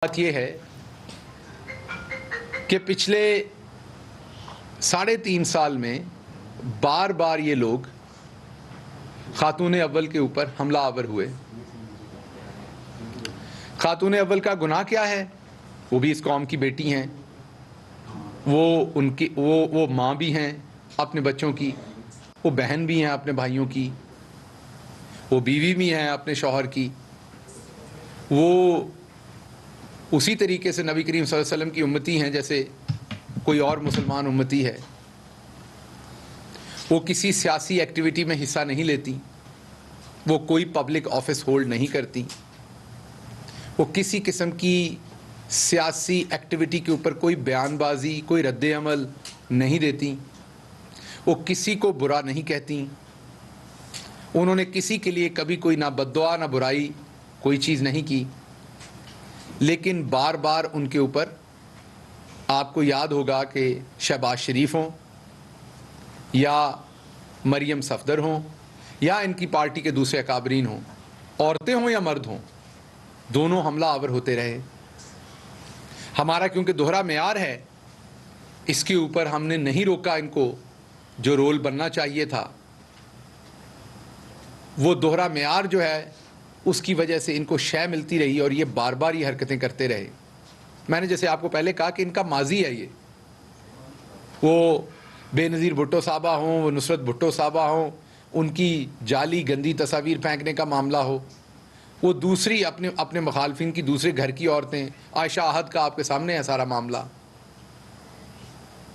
बात यह है कि पिछले 3.5 साल में बार बार ये लोग खातून अव्वल के ऊपर हमला आवर हुए। खातून अव्वल का गुनाह क्या है? वो भी इस कौम की बेटी हैं, वो माँ भी हैं अपने बच्चों की, वो बहन भी हैं अपने भाइयों की, वो बीवी भी हैं अपने शौहर की। वो उसी तरीके से नबी करीम सल्लल्लाहु अलैहि वसल्लम की उम्मती हैं जैसे कोई और मुसलमान उम्मती है। वो किसी सियासी एक्टिविटी में हिस्सा नहीं लेती, वो कोई पब्लिक ऑफिस होल्ड नहीं करती, वो किसी किस्म की सियासी एक्टिविटी के ऊपर कोई बयानबाजी, कोई रद्द अमल नहीं देती, वो किसी को बुरा नहीं कहती, उन्होंने किसी के लिए कभी कोई ना बद्दुआ ना बुराई कोई चीज़ नहीं की। लेकिन बार बार उनके ऊपर, आपको याद होगा कि शहबाज शरीफ हों या मरियम सफदर हों या इनकी पार्टी के दूसरे अकाबरीन हों, औरतें हों या मर्द हों, दोनों हमला आवर होते रहे। हमारा क्योंकि दोहरा मेयार है, इसके ऊपर हमने नहीं रोका इनको जो रोल बनना चाहिए था। वो दोहरा मेयार जो है उसकी वजह से इनको शय मिलती रही और ये बार बार ये हरकतें करते रहे। मैंने जैसे आपको पहले कहा कि इनका माजी है ये, वो बेनज़ीर भुट्टो साहबा हों, वो नुसरत भुट्टो साहबा हों, उनकी जाली गंदी तस्वीर फेंकने का मामला हो, वो दूसरी अपने मुखालफिन की दूसरे घर की औरतें, आयशा आहद का आपके सामने है सारा मामला।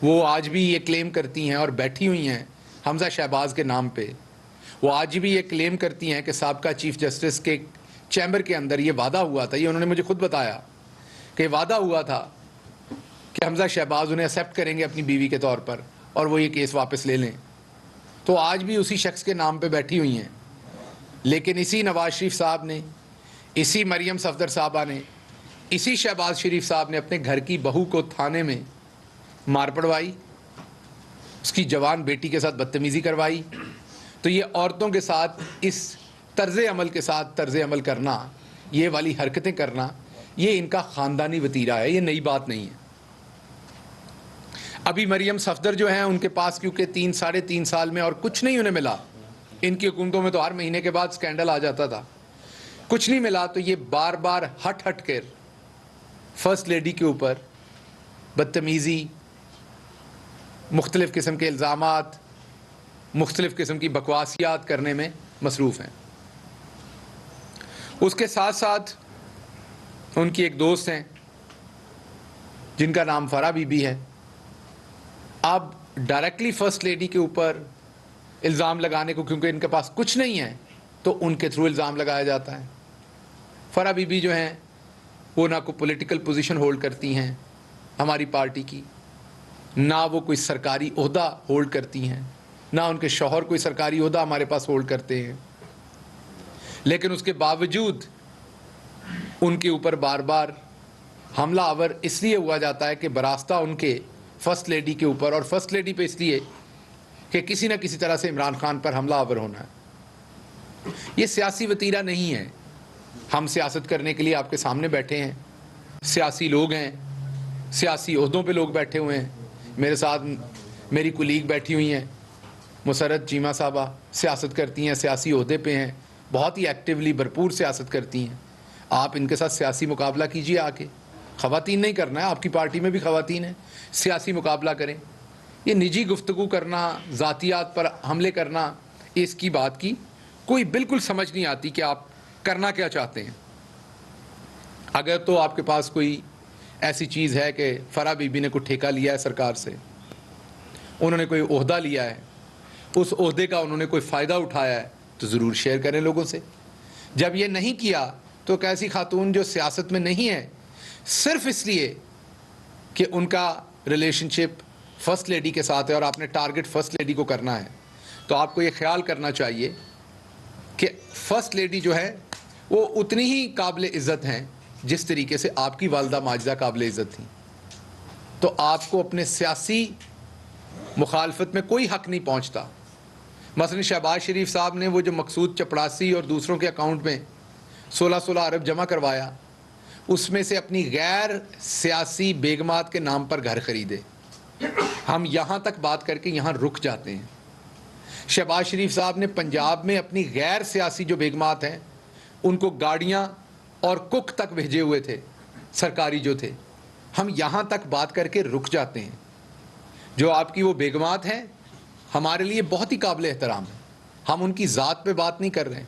वो आज भी ये क्लेम करती हैं और बैठी हुई हैं हमजा शहबाज के नाम पे। वो आज भी ये क्लेम करती हैं कि साबका चीफ जस्टिस के चैम्बर के अंदर ये वादा हुआ था, ये उन्होंने मुझे खुद बताया कि वादा हुआ था कि हमजा शहबाज उन्हें एक्सेप्ट करेंगे अपनी बीवी के तौर पर और वो ये केस वापस ले लें। तो आज भी उसी शख्स के नाम पे बैठी हुई हैं। लेकिन इसी नवाज शरीफ साहब ने, इसी मरियम सफदर साहबा ने, इसी शहबाज शरीफ साहब ने अपने घर की बहू को थाने में मार पड़वाई, उसकी जवान बेटी के साथ बदतमीज़ी करवाई। तो ये औरतों के साथ इस तर्ज़ अमल के साथ तर्ज़ अमल करना, ये वाली हरकतें करना, ये इनका ख़ानदानी वतीरा है, ये नई बात नहीं है। अभी मरियम सफदर जो हैं उनके पास क्योंकि 3-3.5 साल में और कुछ नहीं उन्हें मिला, इनकी हुकूमतों में तो हर महीने के बाद स्कैंडल आ जाता था, कुछ नहीं मिला, तो ये बार बार हट कर फर्स्ट लेडी के ऊपर बदतमीज़ी, मुख्तलिफ़ किस्म के इल्ज़ामात, मुख्तलिफ़ किस्म की बकवासियात करने में मसरूफ़ हैं। उसके साथ साथ उनकी एक दोस्त हैं जिनका नाम फरा बीबी है। अब डायरेक्टली फ़र्स्ट लेडी के ऊपर इल्ज़ाम लगाने को, क्योंकि इनके पास कुछ नहीं है, तो उनके थ्रू इल्ज़ाम लगाया जाता है। फरा बीबी जो हैं वो ना कोई पॉलिटिकल पोजीशन होल्ड करती हैं हमारी पार्टी की, ना वो कोई सरकारी ओहदा होल्ड करती हैं, ना उनके शौहर कोई सरकारी ओहदा हमारे पास होल्ड करते हैं। लेकिन उसके बावजूद उनके ऊपर बार बार हमला आवर इसलिए हुआ जाता है कि बरास्ता उनके फ़र्स्ट लेडी के ऊपर, और फ़र्स्ट लेडी पे इसलिए कि किसी न किसी तरह से इमरान खान पर हमला आवर होना है। ये सियासी वतीरा नहीं है। हम सियासत करने के लिए आपके सामने बैठे हैं, सियासी लोग हैं, सियासी ओहदों पे लोग बैठे हुए हैं। मेरे साथ मेरी कुलीग बैठी हुई हैं, मुसरत चीमा साहबा सियासत करती हैं, सियासी ओहदे पे हैं, बहुत ही एक्टिवली भरपूर सियासत करती हैं। आप इनके साथ सियासी मुकाबला कीजिए आके। ख़वातीन नहीं करना है, आपकी पार्टी में भी ख़वातीन हैं, सियासी मुकाबला करें। ये निजी गुफ्तगू करना, ज़ातियात पर हमले करना, इसकी बात की कोई बिल्कुल समझ नहीं आती कि आप करना क्या चाहते हैं। अगर तो आपके पास कोई ऐसी चीज़ है कि फरा बीबी ने कोई ठेका लिया है सरकार से, उन्होंने कोई ओहदा लिया है, उस ओहदे का उन्होंने कोई फ़ायदा उठाया है, तो ज़रूर शेयर करें लोगों से। जब ये नहीं किया तो कैसी खातून जो सियासत में नहीं है, सिर्फ इसलिए कि उनका रिलेशनशिप फ़र्स्ट लेडी के साथ है और आपने टारगेट फ़र्स्ट लेडी को करना है, तो आपको ये ख्याल करना चाहिए कि फ़र्स्ट लेडी जो है वो उतनी ही काबिल इज़्ज़त हैं जिस तरीके से आपकी वालदा माजिदा काबिल इज़्ज़त थी। तो आपको अपने सियासी मुखालफत में कोई हक़ नहीं पहुँचता। मसलन शहबाज शरीफ साहब ने वो जो मकसूद चपड़ासी और दूसरों के अकाउंट में 16-16 अरब जमा करवाया, उसमें से अपनी गैर सियासी बेगमात के नाम पर घर खरीदे। हम यहाँ तक बात करके यहाँ रुक जाते हैं। शहबाज शरीफ साहब ने पंजाब में अपनी गैर सियासी जो बेगमात हैं उनको गाड़ियाँ और कुक तक भेजे हुए थे, सरकारी जो थे। हम यहाँ तक बात करके रुक जाते हैं। जो आपकी वो बेगमात हैं हमारे लिए बहुत ही काबिल एहतराम है, हम उनकी ज़ात पे बात नहीं कर रहे हैं।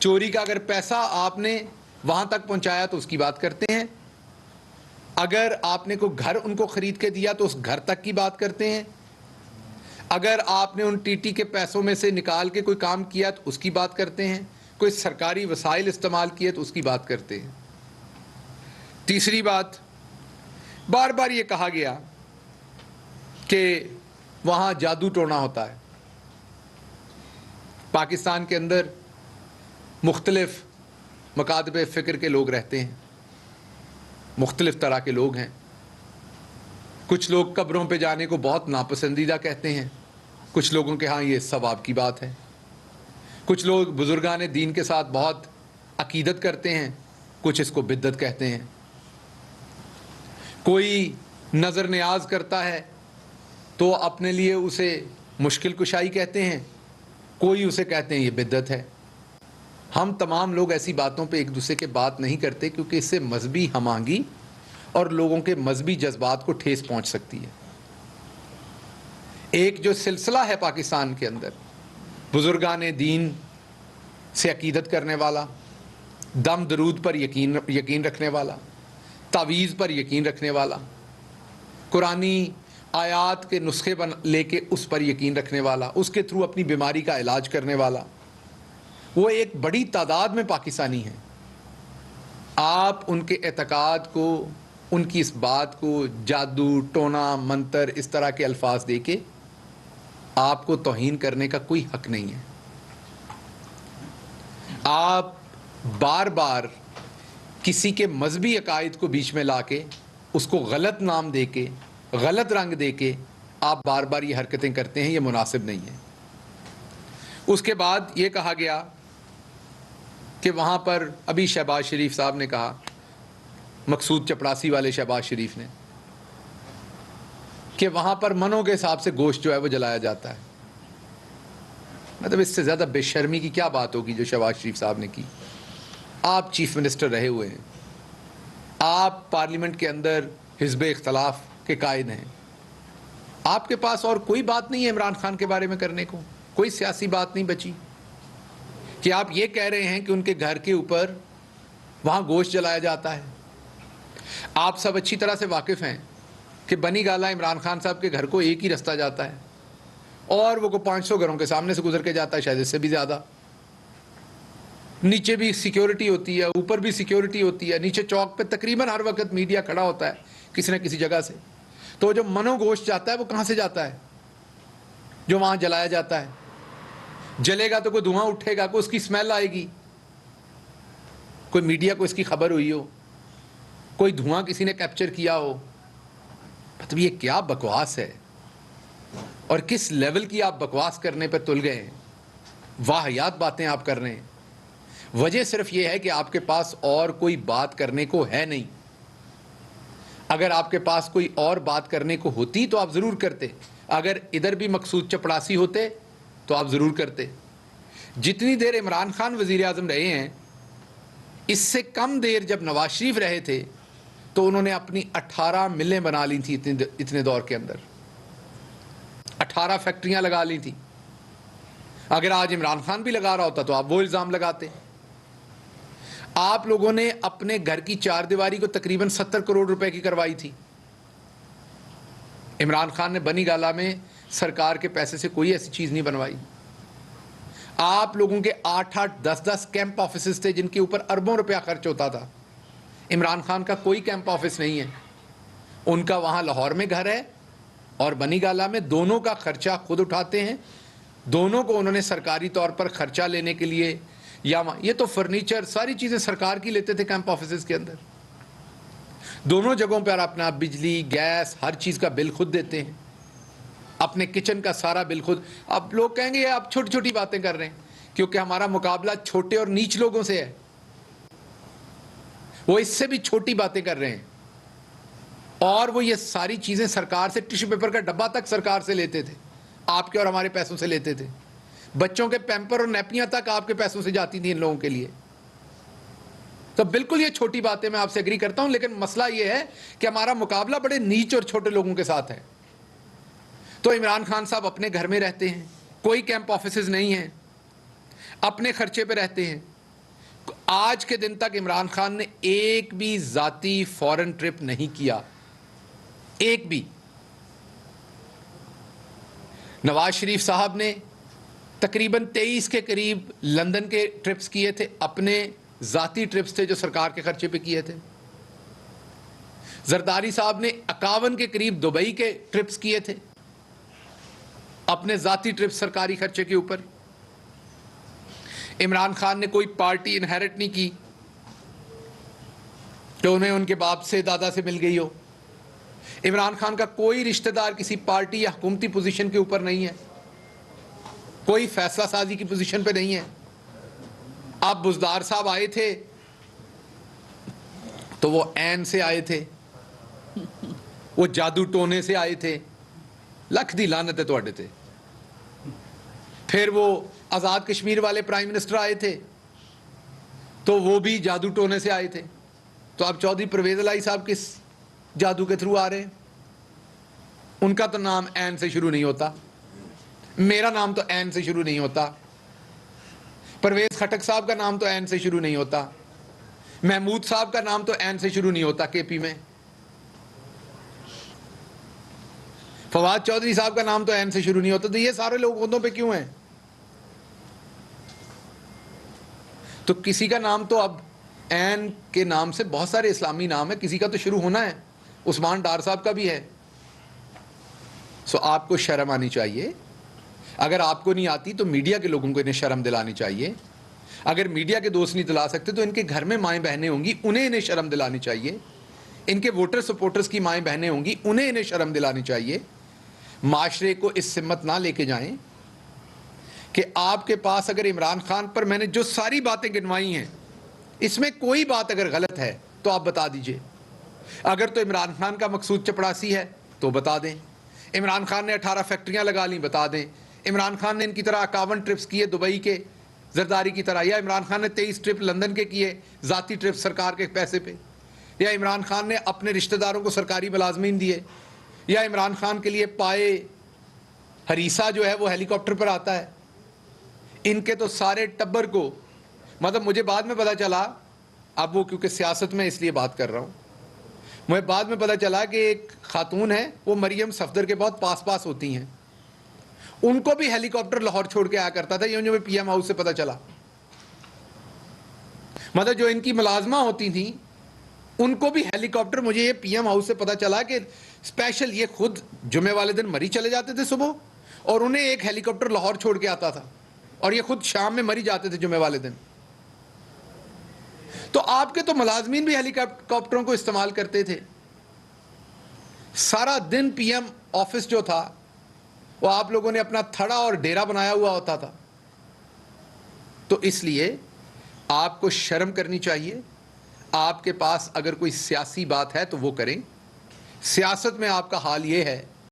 चोरी का अगर पैसा आपने वहाँ तक पहुँचाया तो उसकी बात करते हैं, अगर आपने कोई घर उनको ख़रीद के दिया तो उस घर तक की बात करते हैं, अगर आपने उन टीटी के पैसों में से निकाल के कोई काम किया तो उसकी बात करते हैं, कोई सरकारी वसाइल इस्तेमाल किए तो उसकी बात करते हैं। तीसरी बात, बार बार ये कहा गया कि वहाँ जादू टोना होता है। पाकिस्तान के अंदर मुख्तलिफ मकातब फ़िक्र के लोग रहते हैं, मुख्तलिफ तरह के लोग हैं। कुछ लोग कब्रों पे जाने को बहुत नापसंदीदा कहते हैं, कुछ लोगों के यहाँ ये सवाब की बात है। कुछ लोग बुजुर्गान दीन के साथ बहुत अकीदत करते हैं, कुछ इसको बिद्दत कहते हैं। कोई नज़र न्याज करता है तो अपने लिए उसे मुश्किल कुशाई कहते हैं, कोई उसे कहते हैं ये बिद्दत है। हम तमाम लोग ऐसी बातों पे एक दूसरे के बात नहीं करते क्योंकि इससे मजहबी हमांगी और लोगों के मजहबी जज्बात को ठेस पहुंच सकती है। एक जो सिलसिला है पाकिस्तान के अंदर, बुजुर्गान दीन से अकीदत करने वाला, दम दरूद पर यकीन रखने वाला, तावीज़ पर यकीन रखने वाला, कुरानी आयात के नुस्खे लेके उस पर यकीन रखने वाला, उसके थ्रू अपनी बीमारी का इलाज करने वाला, वो एक बड़ी तादाद में पाकिस्तानी हैं। आप उनके एतकाद को, उनकी इस बात को जादू टोना मंतर इस तरह के अल्फाज दे के आपको तौहीन करने का कोई हक नहीं है। आप बार बार किसी के मजहबी अकायद को बीच में लाके उसको गलत नाम दे के, गलत रंग दे के आप बार बार ये हरकतें करते हैं, ये मुनासिब नहीं है। उसके बाद ये कहा गया कि वहाँ पर अभी शहबाज शरीफ साहब ने कहा, मकसूद चपड़ासी वाले शहबाज शरीफ ने, कि वहाँ पर मनों के हिसाब से गोश्त जो है वो जलाया जाता है। मतलब इससे ज़्यादा बेशर्मी की क्या बात होगी जो शहबाज शरीफ साहब ने की। आप चीफ मिनिस्टर रहे हुए हैं, आप पार्लियामेंट के अंदर हिज़्ब इख्तलाफ के कायद हैं, आपके पास और कोई बात नहीं है इमरान खान के बारे में करने को, कोई सियासी बात नहीं बची कि आप ये कह रहे हैं कि उनके घर के ऊपर वहाँ गोश्त जलाया जाता है। आप सब अच्छी तरह से वाकिफ़ हैं कि बनी गाला इमरान खान साहब के घर को एक ही रास्ता जाता है और वो को 500 घरों के सामने से गुजर के जाता है, शायद इससे भी ज़्यादा। नीचे भी सिक्योरिटी होती है, ऊपर भी सिक्योरिटी होती है, नीचे चौक पे तकरीबन हर वक्त मीडिया खड़ा होता है किसी न किसी जगह से। तो जो मनो गोश्त जाता है वो कहाँ से जाता है जो वहाँ जलाया जाता है? जलेगा तो कोई धुआं उठेगा, कोई उसकी स्मेल आएगी, कोई मीडिया को इसकी खबर हुई हो, कोई धुआं किसी ने कैप्चर किया हो। मतलब ये क्या बकवास है और किस लेवल की आप बकवास करने पर तुल गए हैं, वाहियात बातें आप कर रहे हैं। वजह सिर्फ ये है कि आपके पास और कोई बात करने को है नहीं। अगर आपके पास कोई और बात करने को होती तो आप ज़रूर करते। अगर इधर भी मकसूद चपड़ासी होते तो आप ज़रूर करते। जितनी देर इमरान खान वज़ीर आज़म रहे हैं, इससे कम देर जब नवाज शरीफ रहे थे तो उन्होंने अपनी 18 मिलें बना ली थी इतने दौर के अंदर, 18 फैक्ट्रियां लगा ली थी। अगर आज इमरान खान भी लगा रहा होता तो आप वो इल्ज़ाम लगाते। आप लोगों ने अपने घर की चारदीवारी को तकरीबन 70 करोड़ रुपए की करवाई थी। इमरान खान ने बनी गाला में सरकार के पैसे से कोई ऐसी चीज़ नहीं बनवाई। आप लोगों के 8-8, 10-10 कैंप ऑफिस थे जिनके ऊपर अरबों रुपया खर्च होता था। इमरान खान का कोई कैंप ऑफिस नहीं है, उनका वहाँ लाहौर में घर है और बनी गाला में। दोनों का खर्चा खुद उठाते हैं, दोनों को उन्होंने सरकारी तौर पर खर्चा लेने के लिए, या ये तो फर्नीचर सारी चीज़ें सरकार की लेते थे कैंप ऑफिस के अंदर। दोनों जगहों पर अपना बिजली गैस हर चीज़ का बिल खुद देते हैं, अपने किचन का सारा बिल खुद। अब लोग कहेंगे आप छोटी छोटी बातें कर रहे हैं, क्योंकि हमारा मुकाबला छोटे और नीच लोगों से है। वो इससे भी छोटी बातें कर रहे हैं, और वो ये सारी चीजें सरकार से, टिश्यू पेपर का डब्बा तक सरकार से लेते थे, आपके और हमारे पैसों से लेते थे। बच्चों के पैम्पर और नैपियां तक आपके पैसों से जाती थी इन लोगों के लिए। तो बिल्कुल ये छोटी बातें, मैं आपसे एग्री करता हूं, लेकिन मसला ये है कि हमारा मुकाबला बड़े नीच और छोटे लोगों के साथ है। तो इमरान खान साहब अपने घर में रहते हैं, कोई कैंप ऑफिसेज नहीं है, अपने खर्चे पे रहते हैं। आज के दिन तक इमरान खान ने एक भी जाती फॉरेन ट्रिप नहीं किया, एक भी। नवाज शरीफ साहब ने तकरीबन 23 के करीब लंदन के ट्रिप्स किए थे, अपने जाती ट्रिप्स थे जो सरकार के खर्चे पे किए थे। जरदारी साहब ने 51 के करीब दुबई के ट्रिप्स किए थे, अपने जाती ट्रिप्स सरकारी खर्चे के ऊपर। इमरान खान ने कोई पार्टी इनहेरिट नहीं की तो उन्हें उनके बाप से, दादा से मिल गई हो। इमरान खान का कोई रिश्तेदार किसी पार्टी या हुकूमती पोजीशन के ऊपर नहीं है, कोई फैसला साजी की पोजीशन पे नहीं है। अब बुजदार साहब आए थे तो वो ऐन से आए थे, वो जादू टोने से आए थे, लख दी लानत है तुहाडे ते। फिर वो आज़ाद कश्मीर वाले प्राइम मिनिस्टर आए थे तो वो भी जादू टोने से आए थे। तो अब चौधरी परवेज इलाही साहब किस जादू के थ्रू आ रहे हैं? उनका तो नाम ऐन से शुरू नहीं होता, मेरा नाम तो ऐन से शुरू नहीं होता, परवेज खटक साहब का नाम तो ऐन से शुरू नहीं होता, महमूद साहब का नाम तो ऐन से शुरू नहीं होता केपी में, फवाद चौधरी साहब का नाम तो ऐन से शुरू नहीं होता। तो ये सारे लोग ओहदों पे क्यों हैं? तो किसी का नाम तो अब ऐन के नाम से बहुत सारे इस्लामी नाम है, किसी का तो शुरू होना है। उस्मान डार साहब का भी है। सो आपको शर्म आनी चाहिए। अगर आपको नहीं आती तो मीडिया के लोगों को इन्हें शर्म दिलानी चाहिए। अगर मीडिया के दोस्त नहीं दिला सकते तो इनके घर में माएँ बहनें होंगी, उन्हें इन्हें शर्म दिलानी चाहिए। इनके वोटर सपोर्टर्स की माएँ बहनें होंगी, उन्हें इन्हें शर्म दिलानी चाहिए। माशरे को इस सिमत ना लेके जाएं कि आपके पास अगर इमरान खान पर मैंने जो सारी बातें गिनवाई हैं इसमें कोई बात अगर गलत है तो आप बता दीजिए। अगर तो इमरान खान का मकसूद चपड़ासी है तो बता दें। इमरान खान ने 18 फैक्ट्रियां लगा ली, बता दें। इमरान खान ने इनकी तरह 51 ट्रिप्स किए दुबई के जरदारी की तरह, या इमरान खान ने 23 ट्रिप लंदन के किए ज़ाती ट्रिप सरकार के पैसे पे, या इमरान खान ने अपने रिश्तेदारों को सरकारी मुलाजमीन दिए, या इमरान खान के लिए पाए हरीसा जो है वो हेलीकॉप्टर पर आता है। इनके तो सारे टब्बर को, मतलब मुझे बाद में पता चला, अब वो क्योंकि सियासत में इसलिए बात कर रहा हूँ, मुझे बाद में पता चला कि एक खातून है वो मरियम सफदर के बहुत पास होती हैं, उनको भी हेलीकॉप्टर लाहौर छोड़ के आया करता था। ये मुझे पीएम हाउस से पता चला। मतलब जो इनकी मुलाजमा होती थी उनको भी हेलीकॉप्टर, मुझे ये पीएम हाउस से पता चला कि स्पेशल ये खुद जुमे वाले दिन मरी चले जाते थे सुबह, और उन्हें एक हेलीकॉप्टर लाहौर छोड़ के आता था, और ये खुद शाम में मरी जाते थे जुमे वाले दिन। तो आपके तो मुलाजमीन भी हेलीकॉप्टरों को इस्तेमाल करते थे। सारा दिन पीएम ऑफिस जो था वो आप लोगों ने अपना थड़ा और डेरा बनाया हुआ होता था। तो इसलिए आपको शर्म करनी चाहिए। आपके पास अगर कोई सियासी बात है तो वो करें। सियासत में आपका हाल ये है